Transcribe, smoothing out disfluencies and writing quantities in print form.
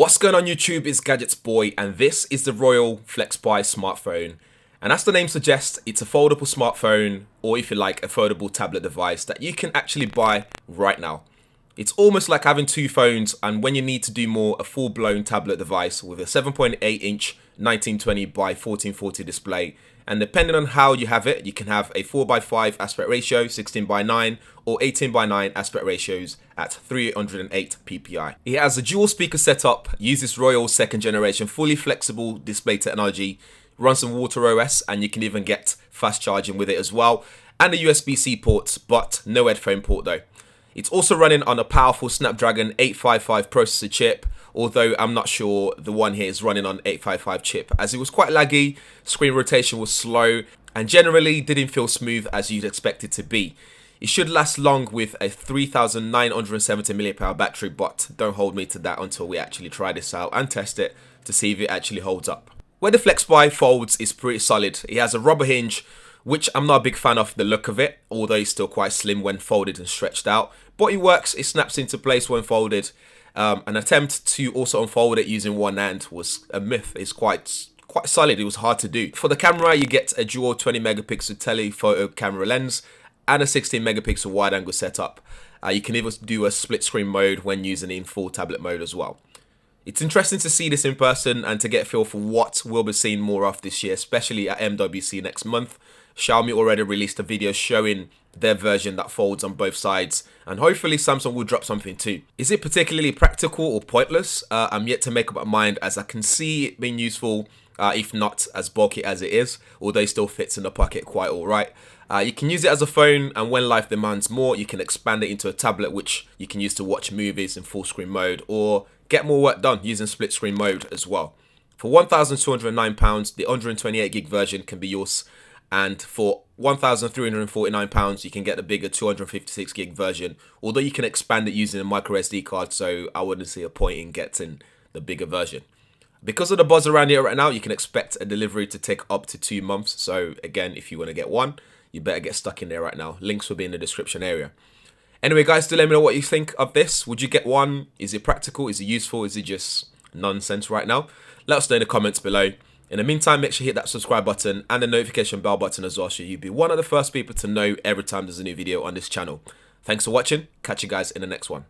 What's going on YouTube, it's GadgetsBoy and this is the Royole FlexPai smartphone. And as the name suggests, it's a foldable smartphone, or if you like, a foldable tablet device that you can actually buy right now. It's almost like having two phones, and when you need to do more, a full-blown tablet device with a 7.8-inch 1920 by 1440 display. And depending on how you have it, you can have a 4:5 aspect ratio, 16:9, or 18:9 aspect ratios at 308 ppi. It has a dual speaker setup, uses Royole second generation fully flexible display technology, runs on Water OS, and you can even get fast charging with it as well, and a USB-C port, but no headphone port though. It's also running on a powerful Snapdragon 855 processor chip, although I'm not sure the one here is running on 855 chip, as it was quite laggy, screen rotation was slow, and generally didn't feel smooth as you'd expect it to be. It should last long with a 3970 mAh battery, but don't hold me to that until we actually try this out and test it to see if it actually holds up. Where the FlexPai folds is pretty solid. It has a rubber hinge, which I'm not a big fan of the look of it, although it's still quite slim when folded and stretched out. But it works, it snaps into place when folded. An attempt to also unfold it using one hand was a myth. It's quite solid, it was hard to do. For the camera, you get a dual 20 megapixel telephoto camera lens and a 16 megapixel wide angle setup. You can even do a split screen mode when using it in full tablet mode as well. It's interesting to see this in person and to get a feel for what we'll be seeing more of this year, especially at MWC next month. Xiaomi already released a video showing their version that folds on both sides, and hopefully Samsung will drop something too. Is it particularly practical or pointless? I'm yet to make up my mind, as I can see it being useful, if not as bulky as it is, although it still fits in the pocket quite alright. You can use it as a phone, and when life demands more, you can expand it into a tablet which you can use to watch movies in full screen mode, or get more work done using split screen mode as well. For £1,209, the 128GB version can be yours, and for £1,349 you can get the bigger 256GB version, although you can expand it using a micro SD card, so I wouldn't see a point in getting the bigger version. Because of the buzz around here right now, you can expect a delivery to take up to 2 months, so again, if you want to get one, you better get stuck in there right now. Links will be in the description area. Anyway guys, do let me know what you think of this. Would you get one? Is it practical? Is it useful? Is it just nonsense right now? Let us know in the comments below. In the meantime, make sure you hit that subscribe button and the notification bell button as well, so you'll be one of the first people to know every time there's a new video on this channel. Thanks for watching. Catch you guys in the next one.